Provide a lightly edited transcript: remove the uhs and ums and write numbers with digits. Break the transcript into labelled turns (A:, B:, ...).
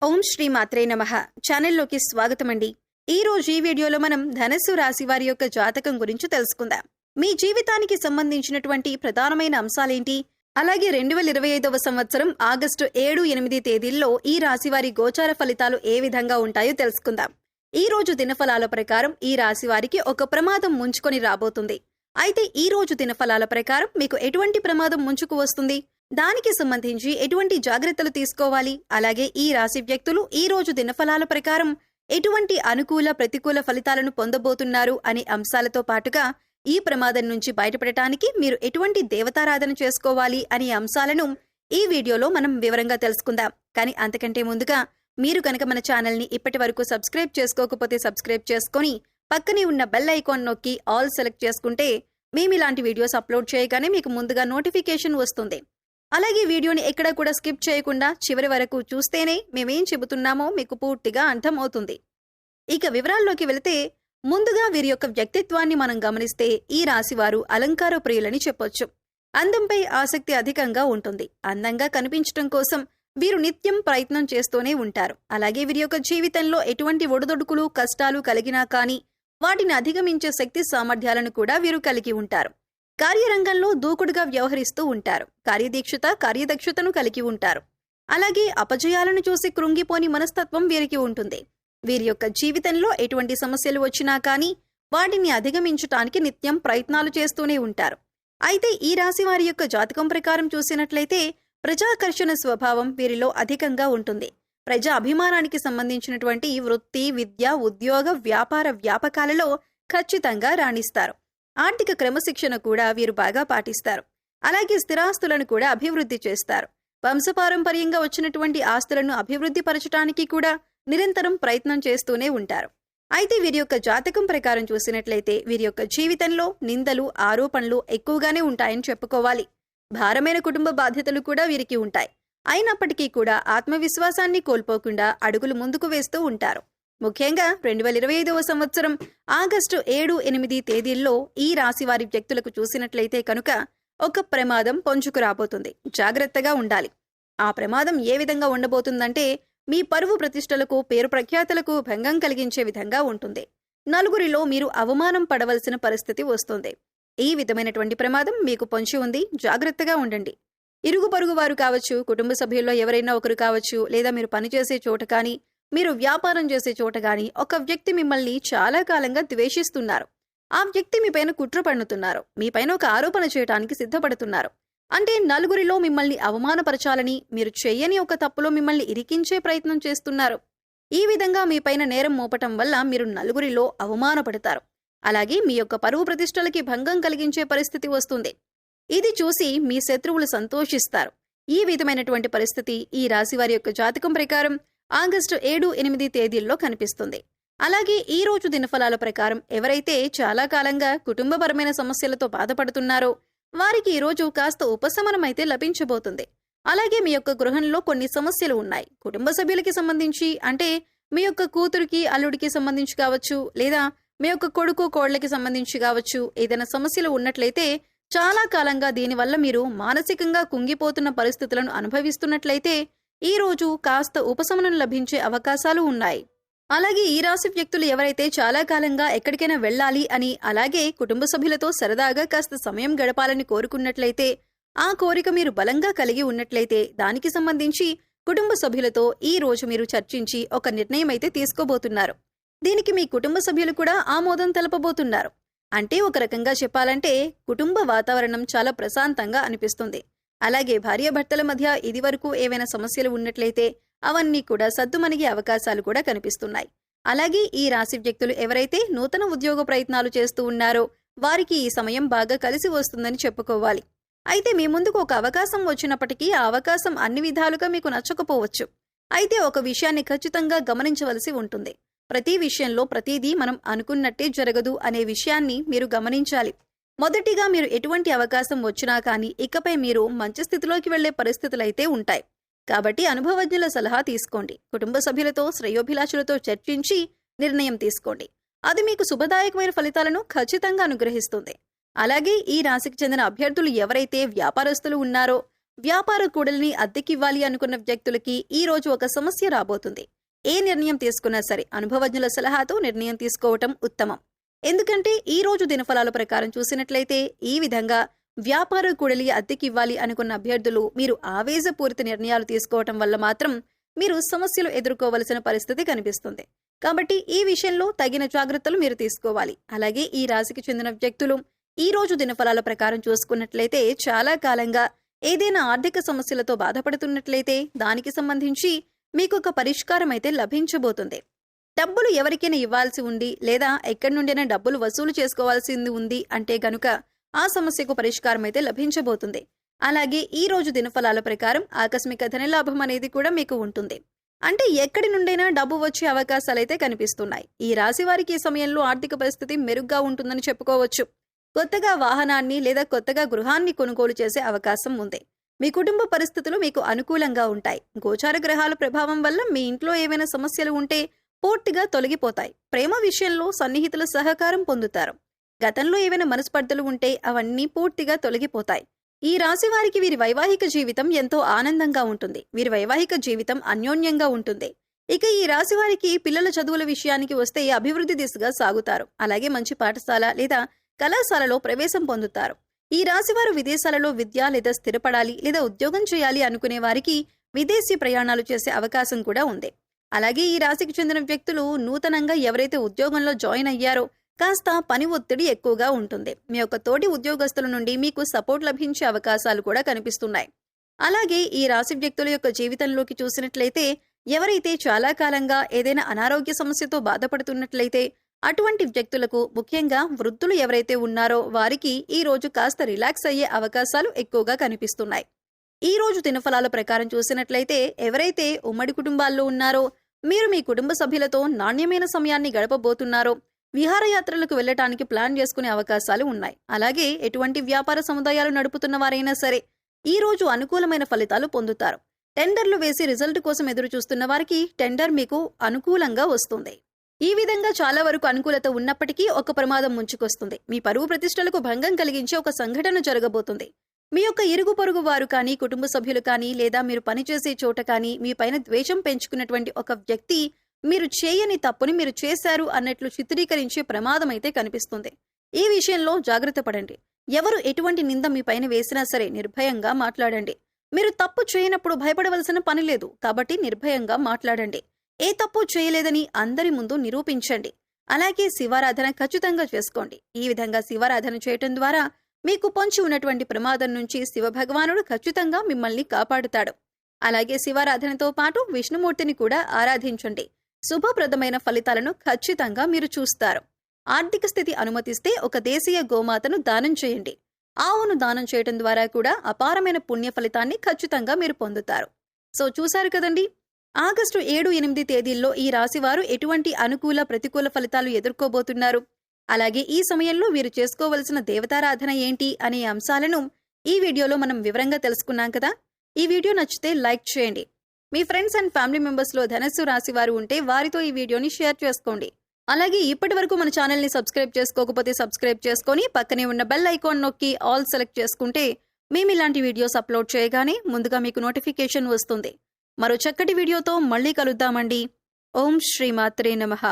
A: ఓం శ్రీ మాత్రే నమః. ఛానల్లోకి స్వాగతమండి. ఈ రోజు ఈ వీడియోలో మనం ధనస్సు రాశి వారి యొక్క జాతకం గురించి తెలుసుకుందాం. మీ జీవితానికి సంబంధించినటువంటి ప్రధానమైన అంశాలేంటి, అలాగే 2025వ సంవత్సరం ఆగస్టు 7-8 తేదీల్లో ఈ రాశి వారి గోచార ఫలితాలు ఏ విధంగా ఉంటాయో తెలుసుకుందాం. ఈ రోజు దినఫలాల ప్రకారం ఈ రాశి వారికి ఒక ప్రమాదం ముంచుకొని రాబోతుంది. అయితే ఈ రోజు దినఫలాల ప్రకారం మీకు ఎటువంటి ప్రమాదం ముంచుకు వస్తుంది, దానికి సంబంధించి ఎటువంటి జాగ్రత్తలు తీసుకోవాలి, అలాగే ఈ రాశి వ్యక్తులు ఈ రోజు దినఫలాల ప్రకారం ఎటువంటి అనుకూల ప్రతికూల ఫలితాలను పొందబోతున్నారు అనే అంశాలతో పాటుగా ఈ ప్రమాదం నుంచి బయటపడటానికి మీరు ఎటువంటి దేవతారాధన చేసుకోవాలి అనే అంశాలను ఈ వీడియోలో మనం వివరంగా తెలుసుకుందాం. కానీ అంతకంటే ముందుగా మీరు కనుక మన ఛానల్ని ఇప్పటి వరకు సబ్స్క్రైబ్ చేసుకోకపోతే సబ్స్క్రైబ్ చేసుకొని పక్కనే ఉన్న బెల్ ఐకాన్ నొక్కి ఆల్ సెలెక్ట్ చేసుకుంటే మేము ఇలాంటి వీడియోస్ అప్లోడ్ చేయగానే మీకు ముందుగా నోటిఫికేషన్ వస్తుంది. అలాగే వీడియోని ఎక్కడా కూడా స్కిప్ చేయకుండా చివరి వరకు చూస్తేనే మేమేం చెబుతున్నామో మీకు పూర్తిగా అర్థం అవుతుంది. ఇక వివరాల్లోకి వెళితే ముందుగా వీరి యొక్క వ్యక్తిత్వాన్ని మనం గమనిస్తే ఈ రాశివారు అలంకార ప్రియులని చెప్పొచ్చు. అందంపై ఆసక్తి అధికంగా ఉంటుంది. అందంగా కనిపించడం కోసం వీరు నిత్యం ప్రయత్నం చేస్తూనే ఉంటారు. అలాగే వీరి యొక్క జీవితంలో ఎటువంటి ఒడిదొడుకులు కష్టాలు కలిగినా కానీ వాటిని అధిగమించే శక్తి సామర్థ్యాలను కూడా వీరు కలిగి ఉంటారు. కార్యరంగంలో దూకుడుగా వ్యవహరిస్తూ ఉంటారు. కార్యదక్షతను కలిగి ఉంటారు. అలాగే అపజయాలను చూసి కృంగిపోని మనస్తత్వం వీరికి ఉంటుంది. వీరి యొక్క జీవితంలో ఎటువంటి సమస్యలు వచ్చినా కానీ వాటిని అధిగమించటానికి నిత్యం ప్రయత్నాలు చేస్తూనే ఉంటారు. అయితే ఈ రాశి వారి యొక్క జాతకం ప్రకారం చూసినట్లయితే ప్రజాకర్షణ స్వభావం వీరిలో అధికంగా ఉంటుంది. ప్రజా అభిమానానికి సంబంధించినటువంటి వృత్తి, విద్య, ఉద్యోగ, వ్యాపార వ్యాపకాలలో ఖచ్చితంగా రాణిస్తారు. ఆర్థిక క్రమశిక్షణ కూడా వీరు బాగా పాటిస్తారు. అలాగే స్థిరాస్తులను కూడా అభివృద్ధి చేస్తారు. వంశపారంపర్యంగా వచ్చినటువంటి ఆస్తులను అభివృద్ధి పరచడానికి కూడా నిరంతరం ప్రయత్నం చేస్తూనే ఉంటారు. అయితే వీరి యొక్క జాతకం ప్రకారం చూసినట్లయితే వీరి యొక్క జీవితంలో నిందలు, ఆరోపణలు ఎక్కువగానే ఉంటాయని చెప్పుకోవాలి. భారమైన కుటుంబ బాధ్యతలు కూడా వీరికి ఉంటాయి. అయినప్పటికీ కూడా ఆత్మవిశ్వాసాన్ని కోల్పోకుండా అడుగులు ముందుకు వేస్తూ ఉంటారు. ముఖ్యంగా 2025వ సంవత్సరం ఆగస్టు 7-8 తేదీల్లో ఈ రాశి వారి వ్యక్తులకు చూసినట్లయితే కనుక ఒక ప్రమాదం పొంచుకు రాబోతుంది. జాగ్రత్తగా ఉండాలి. ఆ ప్రమాదం ఏ విధంగా ఉండబోతుందంటే మీ పరువు ప్రతిష్టలకు, పేరు ప్రఖ్యాతలకు భంగం కలిగించే విధంగా ఉంటుంది. నలుగురిలో మీరు అవమానం పడవలసిన పరిస్థితి వస్తుంది. ఈ విధమైనటువంటి ప్రమాదం మీకు పొంచి ఉంది. జాగ్రత్తగా ఉండండి. ఇరుగు పొరుగు వారు కావచ్చు, కుటుంబ సభ్యుల్లో ఎవరైనా ఒకరు కావచ్చు, లేదా మీరు పనిచేసే చోట కానీ, మీరు వ్యాపారం చేసే చోట గాని ఒక వ్యక్తి మిమ్మల్ని చాలా కాలంగా ద్వేషిస్తున్నారు. ఆ వ్యక్తి మీపైన కుట్ర పన్నుతున్నారు. మీపైన ఒక ఆరోపణ చేయడానికి సిద్ధపడుతున్నారు. అంటే నలుగురిలో మిమ్మల్ని అవమానపరచాలని, మీరు చెయ్యని ఒక తప్పులో మిమ్మల్ని ఇరికించే ప్రయత్నం చేస్తున్నారు. ఈ విధంగా మీపైన నేరం మోపటం వల్ల మీరు నలుగురిలో అవమానపడతారు. అలాగే మీ యొక్క పరువు ప్రతిష్టలకి భంగం కలిగించే పరిస్థితి వస్తుంది. ఇది చూసి మీ శత్రువులు సంతోషిస్తారు. ఈ విధమైనటువంటి పరిస్థితి ఈ రాశి వారి యొక్క జాతకం ప్రకారం ఆగస్టు 7-8 తేదీల్లో కనిపిస్తుంది. అలాగే ఈ రోజు దినఫలాల ప్రకారం ఎవరైతే చాలా కాలంగా కుటుంబపరమైన సమస్యలతో బాధపడుతున్నారో వారికి ఈ రోజు కాస్త ఉపశమనం అయితే లభించబోతుంది. అలాగే మీ యొక్క గృహంలో కొన్ని సమస్యలు ఉన్నాయి. కుటుంబ సభ్యులకి సంబంధించి, అంటే మీ యొక్క కూతురికి, అల్లుడికి సంబంధించి కావచ్చు, లేదా మీ యొక్క కొడుకు, కోళ్లకి సంబంధించి కావచ్చు, ఏదైనా సమస్యలు ఉన్నట్లయితే చాలా కాలంగా దీనివల్ల మీరు మానసికంగా కుంగిపోతున్న పరిస్థితులను అనుభవిస్తున్నట్లయితే ఈ రోజు కాస్త ఉపశమనం లభించే అవకాశాలు ఉన్నాయి. అలాగే ఈ రాశి వ్యక్తులు ఎవరైతే చాలా కాలంగా ఎక్కడికైనా వెళ్ళాలి అని, అలాగే కుటుంబ సభ్యులతో సరదాగా కాస్త సమయం గడపాలని కోరుకున్నట్లయితే, ఆ కోరిక మీరు బలంగా కలిగి ఉన్నట్లయితే దానికి సంబంధించి కుటుంబ సభ్యులతో ఈ రోజు మీరు చర్చించి ఒక నిర్ణయం అయితే తీసుకోబోతున్నారు. దీనికి మీ కుటుంబ సభ్యులు కూడా ఆమోదం తెలపబోతున్నారు. అంటే ఒక రకంగా చెప్పాలంటే కుటుంబ వాతావరణం చాలా ప్రశాంతంగా అనిపిస్తుంది. అలాగే భార్యాభర్తల మధ్య ఇదివరకు ఏవైనా సమస్యలు ఉన్నట్లయితే అవన్నీ కూడా సద్దుమణిగే అవకాశాలు కూడా కనిపిస్తున్నాయి. అలాగే ఈ రాశి వ్యక్తులు ఎవరైతే నూతన ఉద్యోగ ప్రయత్నాలు చేస్తూ ఉన్నారో వారికి ఈ సమయం బాగా కలిసి వస్తుందని చెప్పుకోవాలి. అయితే మీ ముందుకు ఒక అవకాశం వచ్చినప్పటికీ ఆ అవకాశం అన్ని విధాలుగా మీకు నచ్చకపోవచ్చు. అయితే ఒక విషయాన్ని ఖచ్చితంగా గమనించవలసి ఉంటుంది. ప్రతి విషయంలో ప్రతిదీ మనం అనుకున్నట్టే జరగదు అనే విషయాన్ని మీరు గమనించాలి. మొదటిగా మీరు ఎటువంటి అవకాశం వచ్చినా కానీ ఇకపై మీరు మంచి స్థితిలోకి వెళ్లే పరిస్థితులైతే ఉంటాయి. కాబట్టి అనుభవజ్ఞుల సలహా తీసుకోండి. కుటుంబ సభ్యులతో, శ్రేయోభిలాషులతో చర్చించి నిర్ణయం తీసుకోండి. అది మీకు శుభదాయకమైన ఫలితాలను ఖచ్చితంగా అనుగ్రహిస్తుంది. అలాగే ఈ రాశికి చెందిన అభ్యర్థులు ఎవరైతే వ్యాపారస్తులు ఉన్నారో వ్యాపార కూడలిని అద్దెకివ్వాలి అనుకున్న వ్యక్తులకి ఈ రోజు ఒక సమస్య రాబోతుంది. ఏ నిర్ణయం తీసుకున్నా సరే అనుభవజ్ఞుల సలహాతో నిర్ణయం తీసుకోవటం ఉత్తమం. ఎందుకంటే ఈ రోజు దినఫలాల ప్రకారం చూసినట్లయితే ఈ విధంగా వ్యాపార కూడలి అద్దెకివ్వాలి అనుకున్న అభ్యర్థులు మీరు ఆవేశపూరిత నిర్ణయాలు తీసుకోవటం వల్ల మాత్రం మీరు సమస్యలు ఎదుర్కోవలసిన పరిస్థితి కనిపిస్తుంది. కాబట్టి ఈ విషయంలో తగిన జాగ్రత్తలు మీరు తీసుకోవాలి. అలాగే ఈ రాశికి చెందిన వ్యక్తులు ఈ రోజు దినఫలాల ప్రకారం చూసుకున్నట్లయితే చాలా కాలంగా ఏదైనా ఆర్థిక సమస్యలతో బాధపడుతున్నట్లయితే దానికి సంబంధించి మీకు ఒక పరిష్కారం అయితే లభించబోతుంది. డబ్బులు ఎవరికైనా ఇవ్వాల్సి ఉండి లేదా ఎక్కడి నుండైనా డబ్బులు వసూలు చేసుకోవాల్సింది ఉంది అంటే గనుక ఆ సమస్యకు పరిష్కారం అయితే లభించబోతుంది. అలాగే ఈ రోజు దినఫలాల ప్రకారం ఆకస్మిక ధనలాభం అనేది కూడా మీకు ఉంటుంది. అంటే ఎక్కడి నుండైనా డబ్బు వచ్చే అవకాశాలైతే కనిపిస్తున్నాయి. ఈ రాశి వారికి ఈ సమయంలో ఆర్థిక పరిస్థితి మెరుగ్గా ఉంటుందని చెప్పుకోవచ్చు. కొత్తగా వాహనాన్ని లేదా కొత్తగా గృహాన్ని కొనుగోలు చేసే అవకాశం ఉంది. మీ కుటుంబ పరిస్థితులు మీకు అనుకూలంగా ఉంటాయి. గోచార గ్రహాల ప్రభావం వల్ల మీ ఇంట్లో ఏమైనా సమస్యలు ఉంటే పూర్తిగా తొలగిపోతాయి. ప్రేమ విషయంలో సన్నిహితుల సహకారం పొందుతారు. గతంలో ఏవైనా మనస్పర్ధలు ఉంటే అవన్నీ పూర్తిగా తొలగిపోతాయి. ఈ రాశి వారికి వీరి వైవాహిక జీవితం ఎంతో ఆనందంగా ఉంటుంది. వీరి వైవాహిక జీవితం అన్యోన్యంగా ఉంటుంది. ఇక ఈ రాశి వారికి పిల్లల చదువుల విషయానికి వస్తే అభివృద్ధి దిశగా సాగుతారు. అలాగే మంచి పాఠశాల లేదా కళాశాలలో ప్రవేశం పొందుతారు. ఈ రాశివారు విదేశాలలో విద్య లేదా స్థిరపడాలి లేదా ఉద్యోగం చేయాలి అనుకునే వారికి విదేశీ ప్రయాణాలు చేసే అవకాశం కూడా ఉంది. అలాగే ఈ రాశికి చెందిన వ్యక్తులు నూతనంగా ఎవరైతే ఉద్యోగంలో జాయిన్ అయ్యారో కాస్త పని ఒత్తిడి ఎక్కువగా ఉంటుంది. మీ యొక్క తోటి ఉద్యోగస్తుల నుండి మీకు సపోర్ట్ లభించే అవకాశాలు కూడా కనిపిస్తున్నాయి. అలాగే ఈ రాశి వ్యక్తుల యొక్క జీవితంలోకి చూసినట్లయితే ఎవరైతే చాలా కాలంగా ఏదైనా అనారోగ్య సమస్యతో బాధపడుతున్నట్లయితే అటువంటి వ్యక్తులకు, ముఖ్యంగా వృద్ధులు ఎవరైతే ఉన్నారో వారికి ఈ రోజు కాస్త రిలాక్స్ అయ్యే అవకాశాలు ఎక్కువగా కనిపిస్తున్నాయి. ఈ రోజు దినఫలాల ప్రకారం చూసినట్లయితే ఎవరైతే ఉమ్మడి కుటుంబాల్లో ఉన్నారో మీరు మీ కుటుంబ సభ్యులతో నాణ్యమైన సమయాన్ని గడపబోతున్నారో విహారయాత్రలకు వెళ్లటానికి ప్లాన్ చేసుకునే అవకాశాలు ఉన్నాయి. అలాగే ఎటువంటి వ్యాపార సముదాయాలు నడుపుతున్న వారైనా సరే ఈ రోజు అనుకూలమైన ఫలితాలు పొందుతారు. టెండర్లు వేసి రిజల్ట్ కోసం ఎదురు చూస్తున్న వారికి టెండర్ మీకు అనుకూలంగా వస్తుంది. ఈ విధంగా చాలా వరకు అనుకూలత ఉన్నప్పటికీ ఒక ప్రమాదం ముంచుకొస్తుంది. మీ పరువు ప్రతిష్టలకు భంగం కలిగించే ఒక సంఘటన జరగబోతుంది. మీ యొక్క ఇరుగు పొరుగు వారు కానీ, కుటుంబ సభ్యులు కానీ, లేదా మీరు పనిచేసే చోట కానీ మీ పైన ద్వేషం పెంచుకున్నటువంటి ఒక వ్యక్తి మీరు చేయని తప్పుని మీరు చేశారు అన్నట్లు చిత్రీకరించే ప్రమాదం అయితే కనిపిస్తుంది. ఈ విషయంలో జాగ్రత్త పడండి. ఎవరు ఎటువంటి నింద మీ పైన వేసినా సరే నిర్భయంగా మాట్లాడండి. మీరు తప్పు చేయనప్పుడు భయపడవలసిన పని లేదు. కాబట్టి నిర్భయంగా మాట్లాడండి. ఏ తప్పు చేయలేదని అందరి ముందు నిరూపించండి. అలాగే శివారాధన ఖచ్చితంగా చేసుకోండి. ఈ విధంగా శివారాధన చేయటం ద్వారా మీకు పొంచి ఉన్నటువంటి ప్రమాదం నుంచి శివభగవానుడు ఖచ్చితంగా మిమ్మల్ని కాపాడుతాడు. అలాగే శివారాధనతో పాటు విష్ణుమూర్తిని కూడా ఆరాధించండి. శుభప్రదమైన ఫలితాలను ఖచ్చితంగా మీరు చూస్తారు. ఆర్థిక స్థితి అనుమతిస్తే ఒక దేశీయ గోమాతను దానం చేయండి. ఆవును దానం చేయటం ద్వారా కూడా అపారమైన పుణ్య ఫలితాన్ని ఖచ్చితంగా మీరు పొందుతారు. సో చూశారు కదండి, ఆగస్టు 7-8 తేదీల్లో ఈ రాశివారు ఎటువంటి అనుకూల ప్రతికూల ఫలితాలు ఎదుర్కోబోతున్నారు, అలాగే ఈ సమయంలో వీరు చేసుకోవలసిన దేవతారాధన ఏంటి అనే అంశాలను ఈ వీడియోలో మనం వివరంగా తెలుసుకున్నాం కదా. ఈ వీడియో నచ్చితే లైక్ చేయండి. మీ ఫ్రెండ్స్ అండ్ ఫ్యామిలీ మెంబర్స్లో ధనస్సు రాశి వారు ఉంటే వారితో ఈ వీడియోని షేర్ చేసుకోండి. అలాగే ఇప్పటి వరకు మన ఛానల్ని సబ్స్క్రైబ్ చేసుకోకపోతే సబ్స్క్రైబ్ చేసుకొని పక్కనే ఉన్న బెల్ ఐకాన్ నొక్కి ఆల్ సెలెక్ట్ చేసుకుంటే మేము ఇలాంటి వీడియోస్ అప్లోడ్ చేయగానే ముందుగా మీకు నోటిఫికేషన్ వస్తుంది. మరో చక్కటి వీడియోతో మళ్ళీ కలుద్దామండి. ఓం శ్రీమాత్రే నమః.